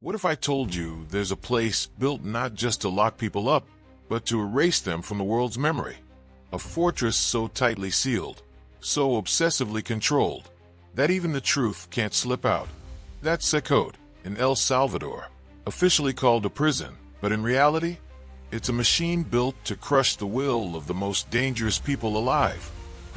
What if I told you there's a place built not just to lock people up, but to erase them from the world's memory? A fortress so tightly sealed, so obsessively controlled, that even the truth can't slip out. That's Suffocating in El Salvador, officially called a prison, but in reality, it's a machine built to crush the will of the most dangerous people alive.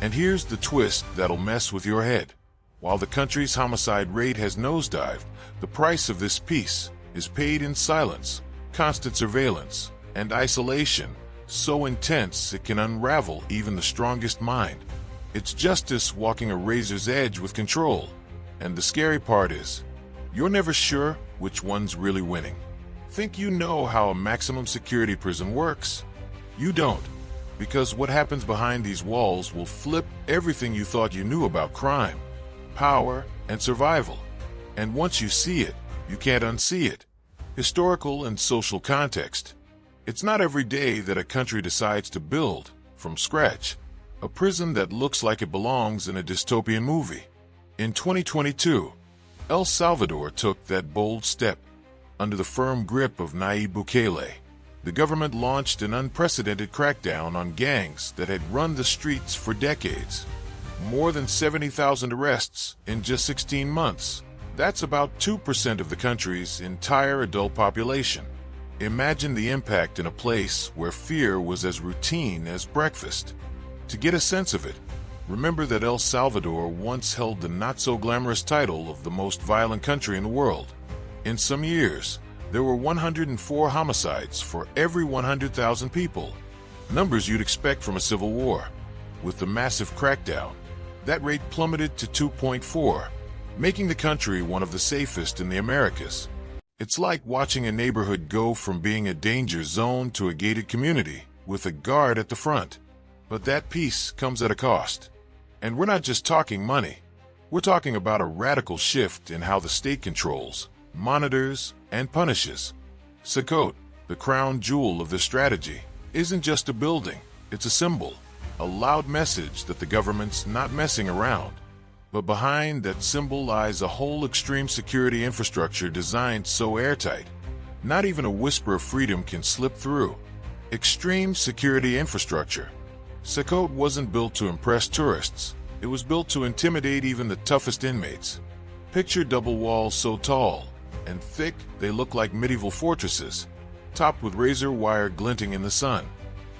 And here's the twist that'll mess with your head. While the country's homicide rate has nosedived, the price of this peace is paid in silence, constant surveillance, and isolation so intense it can unravel even the strongest mind. It's justice walking a razor's edge with control. And the scary part is, you're never sure which one's really winning. Think you know how a maximum security prison works? You don't, because what happens behind these walls will flip everything you thought you knew about crime, power, and survival. And once you see it, you can't unsee it. Historical and social context. It's not every day that a country decides to build, from scratch, a prison that looks like it belongs in a dystopian movie. In 2022, El Salvador took that bold step. Under the firm grip of Nayib Bukele, the government launched an unprecedented crackdown on gangs that had run the streets for decades. More than 70,000 arrests in just 16 months. That's about 2% of the country's entire adult population. Imagine the impact in a place where fear was as routine as breakfast. To get a sense of it, remember that El Salvador once held the not-so-glamorous title of the most violent country in the world. In some years, there were 104 homicides for every 100,000 people, numbers you'd expect from a civil war. With the massive crackdown, that rate plummeted to 2.4, making the country one of the safest in the Americas. It's like watching a neighborhood go from being a danger zone to a gated community, with a guard at the front. But that peace comes at a cost. And we're not just talking money. We're talking about a radical shift in how the state controls, monitors, and punishes. Suffocating, the crown jewel of this strategy, isn't just a building, it's a symbol, a loud message that the government's not messing around. But behind that symbol lies a whole extreme security infrastructure designed so airtight, not even a whisper of freedom can slip through. Extreme security infrastructure. Suffocating wasn't built to impress tourists, it was built to intimidate even the toughest inmates. Picture double walls so tall and thick they look like medieval fortresses, topped with razor wire glinting in the sun.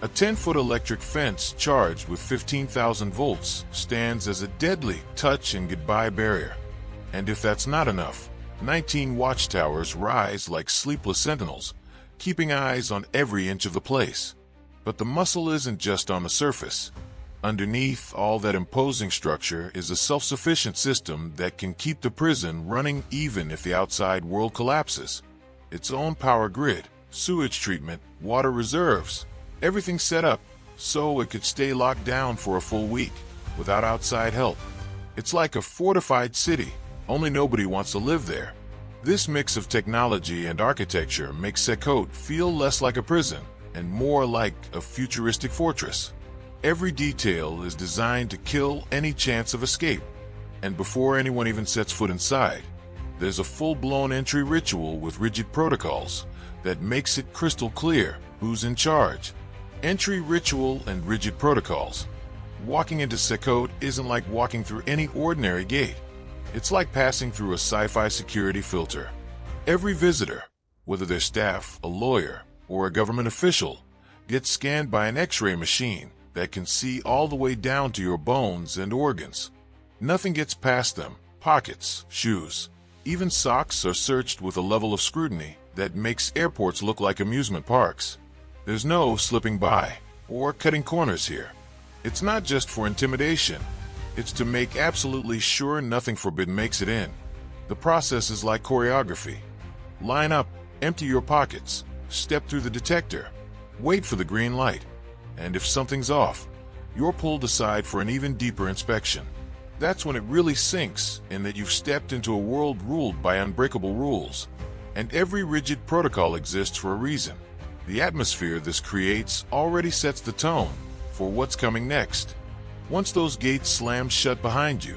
A 10-foot electric fence charged with 15,000 volts stands as a deadly touch and goodbye barrier. And if that's not enough, 19 watchtowers rise like sleepless sentinels, keeping eyes on every inch of the place. But the muscle isn't just on the surface. Underneath all that imposing structure is a self-sufficient system that can keep the prison running even if the outside world collapses. Its own power grid, sewage treatment, water reserves, everything set up so it could stay locked down for a full week without outside help. It's like a fortified city, only nobody wants to live there. This mix of technology and architecture makes Suffocating feel less like a prison and more like a futuristic fortress. Every detail is designed to kill any chance of escape. And before anyone even sets foot inside, there's a full-blown entry ritual with rigid protocols that makes it crystal clear who's in charge. Entry ritual and rigid protocols. Walking into Suffocating isn't like walking through any ordinary gate. It's like passing through a sci-fi security filter. Every visitor, whether they're staff, a lawyer, or a government official, gets scanned by an X-ray machine that can see all the way down to your bones and organs. Nothing gets past them. Pockets, shoes, even socks are searched with a level of scrutiny that makes airports look like amusement parks. There's no slipping by or cutting corners here. It's not just for intimidation. It's to make absolutely sure nothing forbidden makes it in. The process is like choreography. Line up, empty your pockets, step through the detector, wait for the green light, and if something's off, you're pulled aside for an even deeper inspection. That's when it really sinks in that you've stepped into a world ruled by unbreakable rules. And every rigid protocol exists for a reason. The atmosphere this creates already sets the tone for what's coming next. Once those gates slam shut behind you,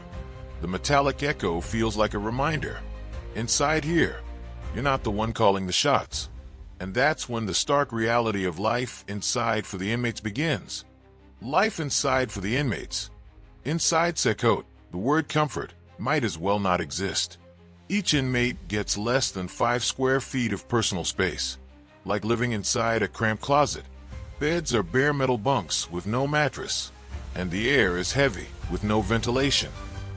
the metallic echo feels like a reminder. Inside here, You're not the one calling the shots. And that's when the stark reality of life inside for the inmates begins. Life inside for the inmates. Inside Sekot, the word comfort might as well not exist. Each inmate gets less than 5 square feet of personal space, like living inside a cramped closet. Beds are bare metal bunks with no mattress, and the air is heavy with no ventilation.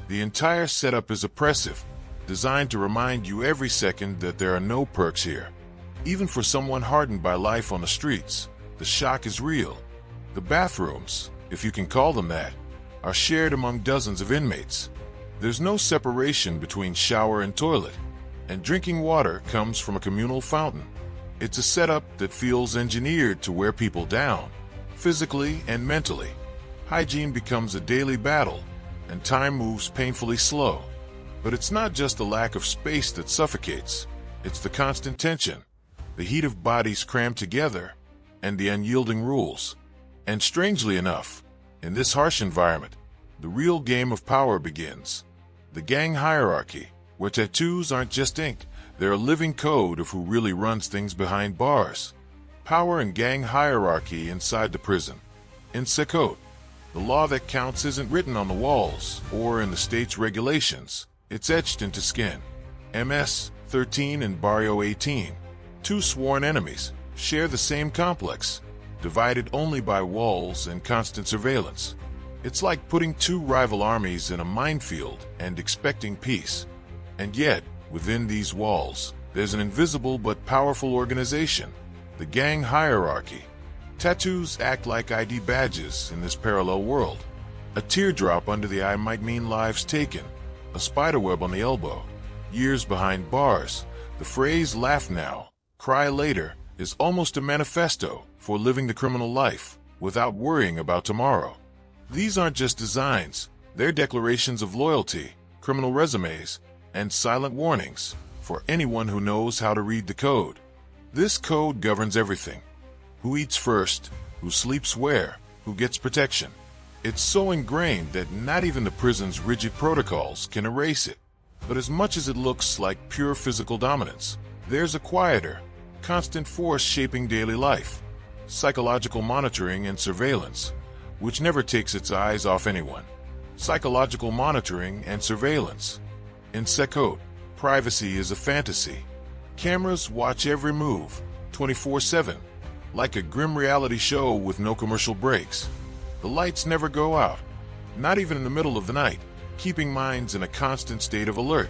The entire setup is oppressive, designed to remind you every second that there are no perks here. Even for someone hardened by life on the streets, the shock is real. The bathrooms, if you can call them that, are shared among dozens of inmates. There's no separation between shower and toilet, and drinking water comes from a communal fountain. It's a setup that feels engineered to wear people down, physically and mentally. Hygiene becomes a daily battle, and time moves painfully slow. But it's not just the lack of space that suffocates, it's the constant tension, the heat of bodies crammed together, and the unyielding rules. And strangely enough, in this harsh environment, the real game of power begins. The gang hierarchy, where tattoos aren't just ink, they're a living code of who really runs things behind bars. Power and gang hierarchy inside the prison. In Sekot, the law that counts isn't written on the walls or in the state's regulations. It's etched into skin. MS 13 and Barrio 18, two sworn enemies, share the same complex, divided only by walls and constant surveillance. It's like putting two rival armies in a minefield and expecting peace. And yet, within these walls, there's an invisible but powerful organization, the gang hierarchy. Tattoos act like ID badges in this parallel world. A teardrop under the eye might mean lives taken, a spiderweb on the elbow, years behind bars. The phrase "laugh now, cry later" is almost a manifesto for living the criminal life without worrying about tomorrow. These aren't just designs, they're declarations of loyalty, criminal resumes, and silent warnings for anyone who knows how to read the code. This code governs everything. Who eats first, who sleeps where, who gets protection. It's so ingrained that not even the prison's rigid protocols can erase it. But as much as it looks like pure physical dominance, there's a quieter, constant force shaping daily life. Psychological monitoring and surveillance, which never takes its eyes off anyone. Psychological monitoring and surveillance. In Sekot, privacy is a fantasy. Cameras watch every move, 24/7, like a grim reality show with no commercial breaks. The lights never go out, not even in the middle of the night, keeping minds in a constant state of alert.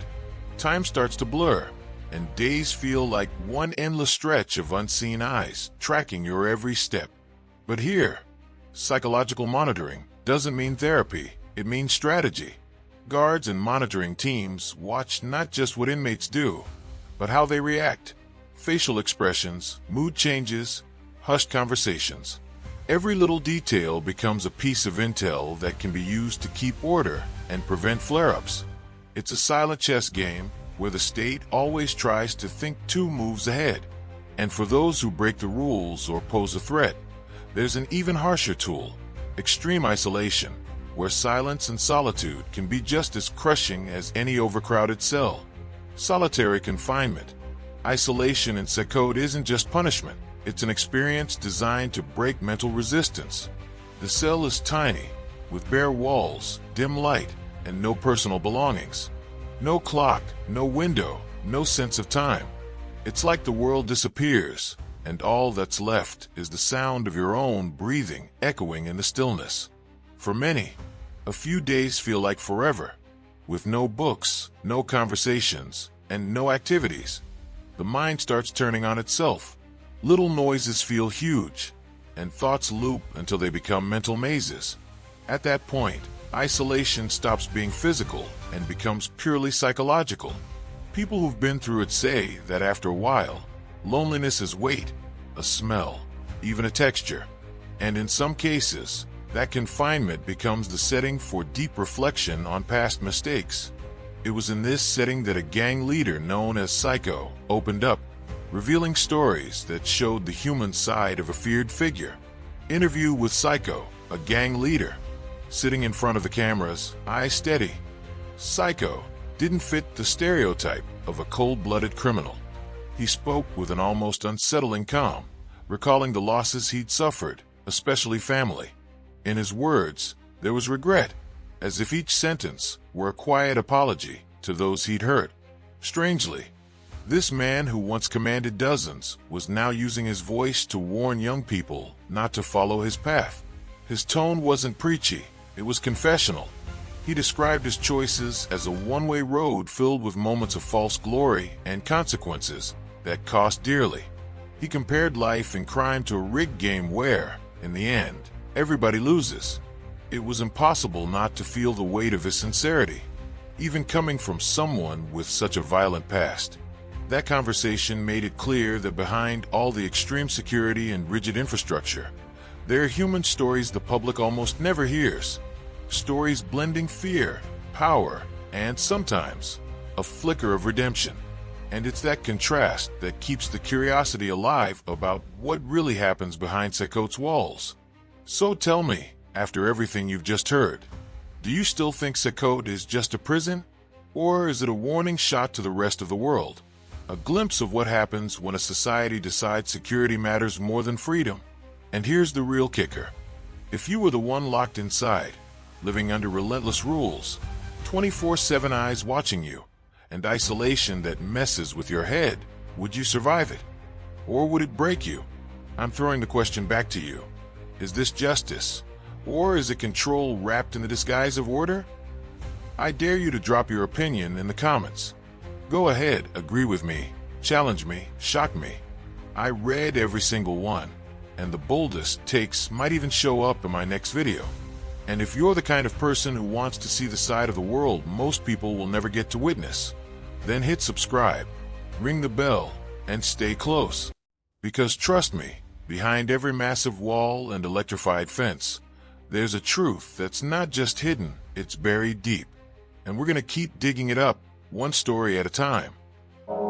Time starts to blur, and days feel like one endless stretch of unseen eyes tracking your every step. But here, psychological monitoring doesn't mean therapy, it means strategy. Guards and monitoring teams watch not just what inmates do, but how they react. Facial expressions, mood changes, hushed conversations. Every little detail becomes a piece of intel that can be used to keep order and prevent flare-ups. It's a silent chess game where the state always tries to think 2 moves ahead. And for those who break the rules or pose a threat, there's an even harsher tool, extreme isolation, where silence and solitude can be just as crushing as any overcrowded cell. Solitary confinement. Isolation in Sekot isn't just punishment. It's an experience designed to break mental resistance. The cell is tiny, with bare walls, dim light, and no personal belongings. No clock, no window, no sense of time. It's like the world disappears, and all that's left is the sound of your own breathing echoing in the stillness. For many, a few days feel like forever, with no books, no conversations, and no activities. The mind starts turning on itself. Little noises feel huge, and thoughts loop until they become mental mazes. At that point, isolation stops being physical and becomes purely psychological. People who've been through it say that after a while, loneliness is weight, a smell, even a texture. And in some cases, that confinement becomes the setting for deep reflection on past mistakes. It was in this setting that a gang leader known as Psycho opened up, revealing stories that showed the human side of a feared figure. Interview with Psycho, a gang leader. Sitting in front of the cameras, eyes steady. Psycho didn't fit the stereotype of a cold-blooded criminal. He spoke with an almost unsettling calm, recalling the losses he'd suffered, especially family. In his words, there was regret, as if each sentence were a quiet apology to those he'd hurt. Strangely, this man who once commanded dozens was now using his voice to warn young people not to follow his path. His tone wasn't preachy, it was confessional. He described his choices as a one-way road filled with moments of false glory and consequences that cost dearly. He compared life and crime to a rigged game where, in the end, everybody loses. It was impossible not to feel the weight of his sincerity, even coming from someone with such a violent past. That conversation made it clear that behind all the extreme security and rigid infrastructure, there are human stories the public almost never hears. Stories blending fear, power, and sometimes a flicker of redemption. And it's that contrast that keeps the curiosity alive about what really happens behind Sekote's walls. So tell me, after everything you've just heard, do you still think Sekote is just a prison? Or is it a warning shot to the rest of the world? A glimpse of what happens when a society decides security matters more than freedom. And here's the real kicker. If you were the one locked inside, living under relentless rules, 24/7 eyes watching you, and isolation that messes with your head, would you survive it? Or would it break you? I'm throwing the question back to you. Is this justice? Or is it control wrapped in the disguise of order? I dare you to drop your opinion in the comments. Go ahead, agree with me, challenge me, shock me. I read every single one, and the boldest takes might even show up in my next video. And if you're the kind of person who wants to see the side of the world most people will never get to witness, then hit subscribe, ring the bell, and stay close. Because trust me, behind every massive wall and electrified fence, there's a truth that's not just hidden, it's buried deep. And we're going to keep digging it up, one story at a time.